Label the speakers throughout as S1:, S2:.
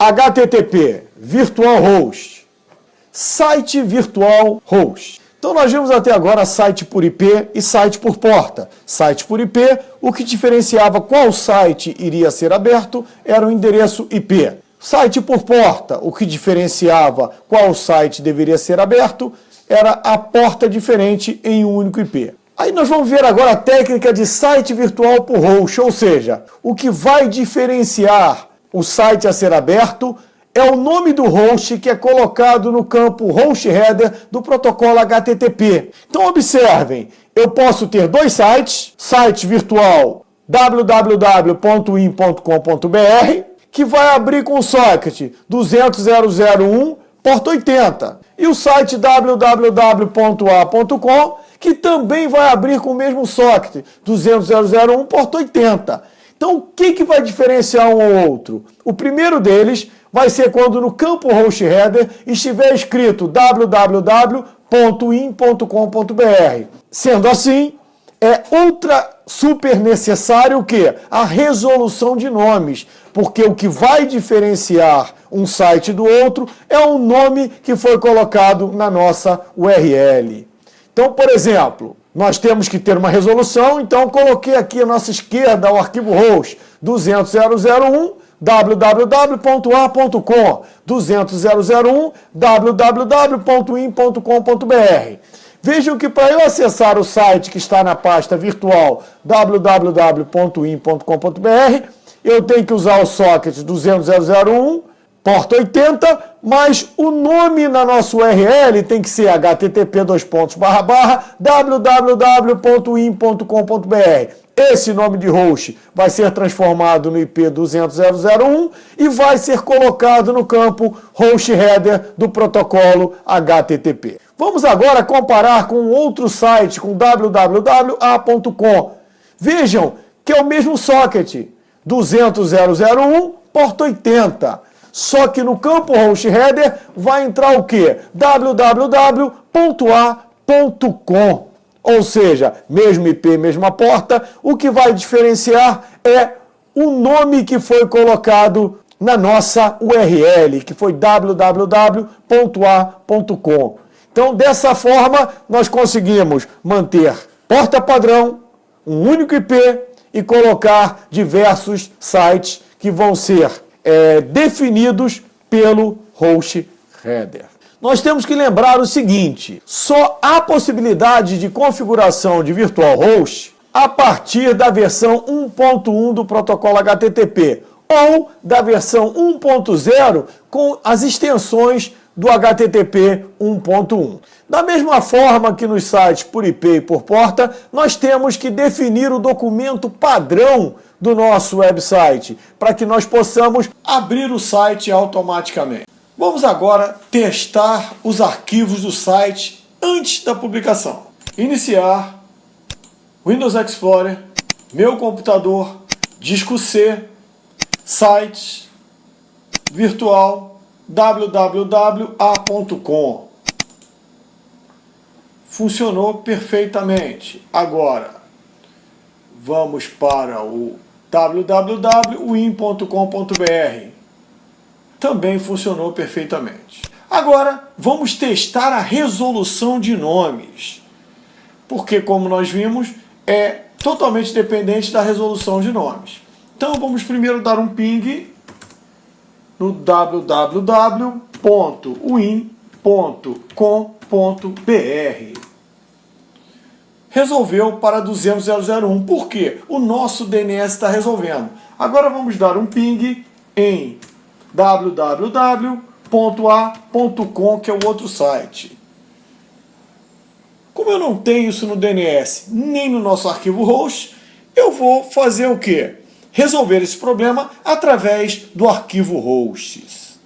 S1: HTTP, Virtual Host, site Virtual Host. Então nós vimos até agora site por IP e site por porta. Site por IP, o que diferenciava qual site iria ser aberto era o endereço IP. Site por porta, o que diferenciava qual site deveria ser aberto era a porta diferente em um único IP. Aí nós vamos ver agora a técnica de site virtual por host, ou seja, o que vai diferenciar o site a ser aberto é o nome do host que é colocado no campo host header do protocolo HTTP. Então observem, eu posso ter dois sites, site virtual www.win.com.br, que vai abrir com o socket 200.0.0.1 porta 80, e o site www.a.com, que também vai abrir com o mesmo socket 200.0.0.1 porta 80. Então, o que vai diferenciar um ou outro? O primeiro deles vai ser quando no campo host header estiver escrito www.in.com.br. Sendo assim, é super necessário o quê? A resolução de nomes, porque o que vai diferenciar um site do outro é o nome que foi colocado na nossa URL. Então, por exemplo, nós temos que ter uma resolução, então coloquei aqui à nossa esquerda o arquivo host 200.0.0.1 www.a.com 200.0.0.1 www.in.com.br. Vejam que para eu acessar o site que está na pasta virtual www.in.com.br, eu tenho que usar o socket 200.0.0.1 porta 80, mas o nome na nossa URL tem que ser http://www.in.com.br. Esse nome de host vai ser transformado no IP 200.0.0.1 e vai ser colocado no campo host header do protocolo HTTP. Vamos agora comparar com outro site, com www.a.com. Vejam que é o mesmo socket, 200.0.0.1 porta 80. Só que no campo host header vai entrar o quê? www.a.com. Ou seja, mesmo IP, mesma porta, o que vai diferenciar é o nome que foi colocado na nossa URL, que foi www.a.com. Então, dessa forma, nós conseguimos manter porta padrão, um único IP e colocar diversos sites que vão ser definidos pelo host header. Nós temos que lembrar o seguinte, só há possibilidade de configuração de virtual host a partir da versão 1.1 do protocolo HTTP ou da versão 1.0 com as extensões do HTTP 1.1. Da mesma forma que nos sites por IP e por porta, nós temos que definir o documento padrão do nosso website, para que nós possamos abrir o site automaticamente. Vamos agora testar os arquivos do site antes da publicação. Iniciar, Windows Explorer, meu computador, disco C, sites, virtual, www.a.com. Funcionou perfeitamente. Agora, vamos para o www.win.com.br. Também funcionou perfeitamente. Agora, vamos testar a resolução de nomes. Porque, como nós vimos, é totalmente dependente da resolução de nomes. Então, vamos primeiro dar um ping no www.win.com.br. Resolveu para 200.0.0.1. Por quê? O nosso DNS está resolvendo. Agora vamos dar um ping em www.a.com, que é o outro site. Como eu não tenho isso no DNS, nem no nosso arquivo host, eu vou fazer o quê? Resolver esse problema através do arquivo hosts.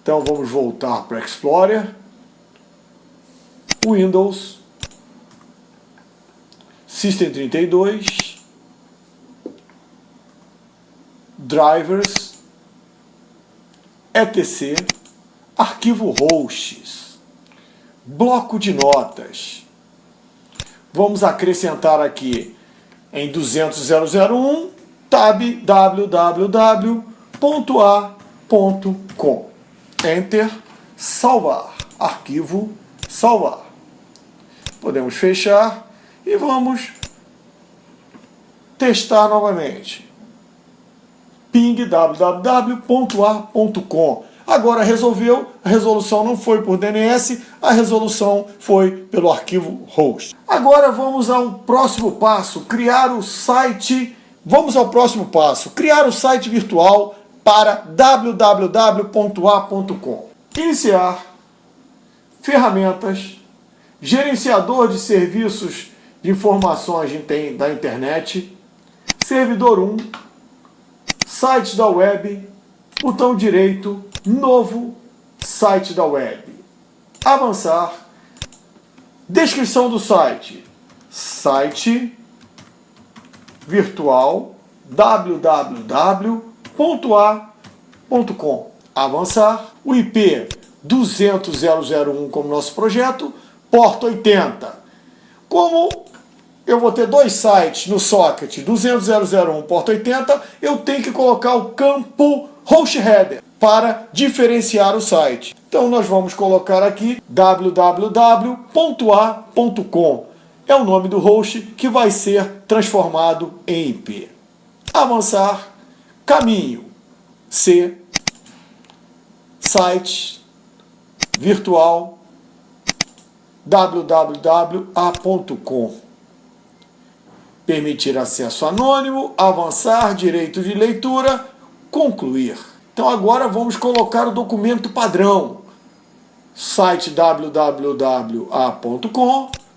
S1: Então vamos voltar para o Explorer, Windows, System32, Drivers, etc, arquivo hosts, bloco de notas. Vamos acrescentar aqui em 200.0.0.1 tab www.a.com. Enter, salvar, arquivo, salvar. Podemos fechar e vamos testar novamente. Ping www.a.com. Agora resolveu, a resolução não foi por DNS, a resolução foi pelo arquivo host. Agora vamos ao próximo passo, criar o site. Vamos ao próximo passo, criar o site virtual para www.a.com. Iniciar, ferramentas, gerenciador de serviços de informações da internet, servidor 1, site da web, botão direito, novo site da web. Avançar, descrição do site, site virtual www.a.com. Avançar, o IP 200.001 como nosso projeto, porta 80. Como eu vou ter dois sites no socket 200.001 porta 80, eu tenho que colocar o campo host header para diferenciar o site. Então nós vamos colocar aqui www.a.com. É o nome do host que vai ser transformado em IP. Avançar, caminho, C, site virtual www.a.com. Permitir acesso anônimo, avançar, direito de leitura, concluir. Então agora vamos colocar o documento padrão. Site www.a.com,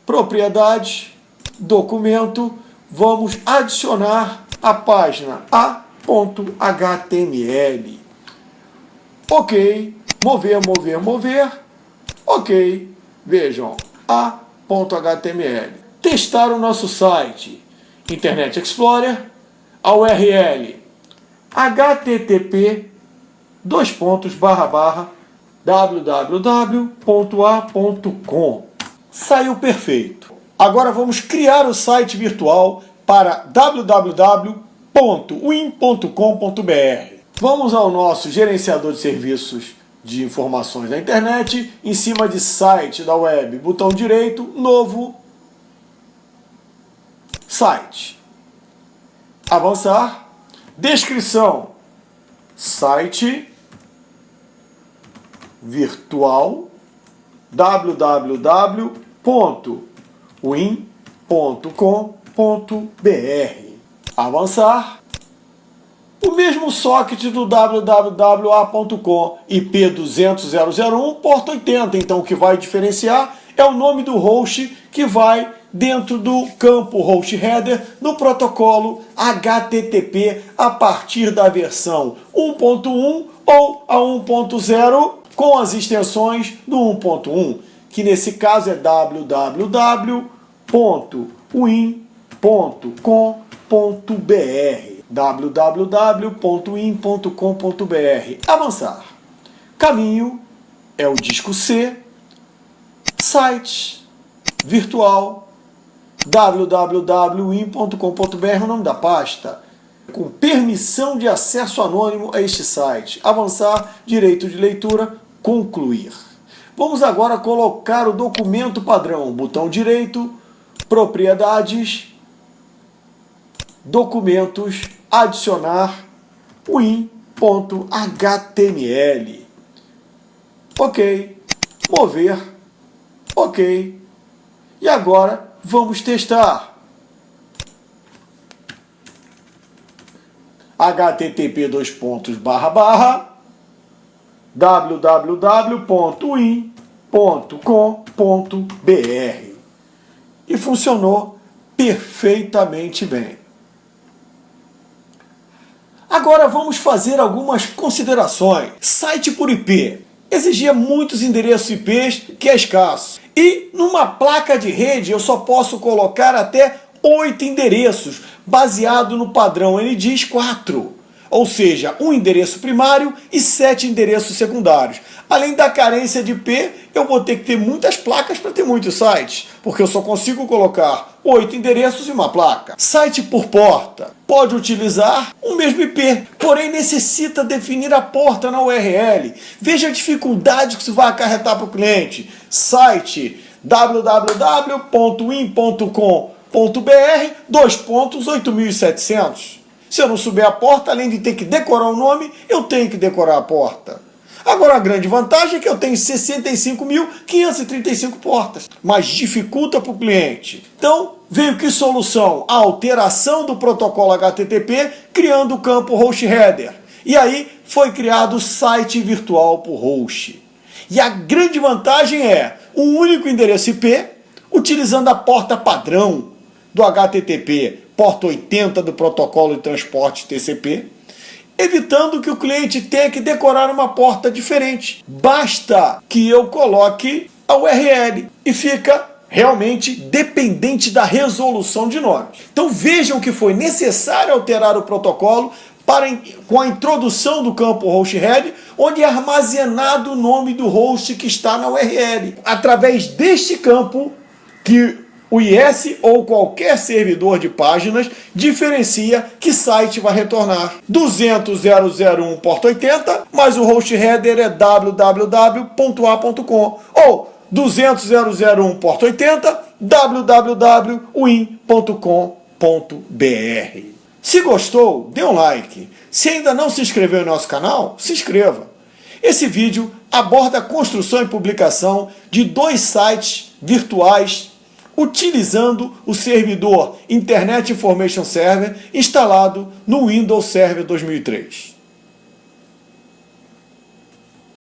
S1: propriedade, documento, vamos adicionar a página a.html. Ok, mover. Ok, vejam, a.html. Testar o nosso site, Internet Explorer, a URL http://www.a.com. Saiu perfeito. Agora vamos criar o site virtual para www.win.com.br. Vamos ao nosso gerenciador de serviços de informações da internet, em cima de site da web, botão direito, novo, site. Avançar, descrição, site virtual www.win.com.br. Avançar, o mesmo socket do www.a.com, IP 200.001, porta 80. Então o que vai diferenciar é o nome do host que vai dentro do campo host header no protocolo HTTP a partir da versão 1.1 ou a 1.0 com as extensões do 1.1, que nesse caso é www.win.com.br. www.win.com.br. Avançar. Caminho é o disco C, site virtual www.win.com.br é o nome da pasta, com permissão de acesso anônimo a este site. Avançar, direito de leitura, concluir. Vamos agora colocar o documento padrão, botão direito, propriedades, documentos, adicionar, win.html. Ok, mover, ok. E agora vamos testar. http://www.win.com.br. E funcionou perfeitamente bem. Agora vamos fazer algumas considerações. Site por IP exigia muitos endereços IPs, que é escasso. E numa placa de rede eu só posso colocar até 8 endereços, baseado no padrão NDIS 4. Ou seja, um endereço primário e 7 endereços secundários. Além da carência de IP, eu vou ter que ter muitas placas para ter muitos sites, porque eu só consigo colocar 8 endereços e uma placa. Site por porta. Pode utilizar o mesmo IP, porém necessita definir a porta na URL. Veja a dificuldade que isso vai acarretar para o cliente. Site www.in.com.br 8700. Se eu não souber a porta, além de ter que decorar o nome, eu tenho que decorar a porta. Agora, a grande vantagem é que eu tenho 65.535 portas, mas dificulta para o cliente. Então, veio que solução? A alteração do protocolo HTTP, criando o campo host header. E aí, foi criado o site virtual por host. E a grande vantagem é um único endereço IP, utilizando a porta padrão do HTTP, porta 80 do protocolo de transporte TCP, evitando que o cliente tenha que decorar uma porta diferente. Basta que eu coloque a URL e fica realmente dependente da resolução de nomes. Então vejam que foi necessário alterar o protocolo com a introdução do campo host head, onde é armazenado o nome do host que está na URL. Através deste campo que o IS ou qualquer servidor de páginas diferencia que site vai retornar. 200.001 porta 80, mas o host header é www.a.com ou 200.001 porta 80 www.win.com.br. Se gostou, dê um like. Se ainda não se inscreveu em nosso canal, se inscreva. Esse vídeo aborda a construção e publicação de 2 sites virtuais utilizando o servidor Internet Information Server instalado no Windows Server 2003.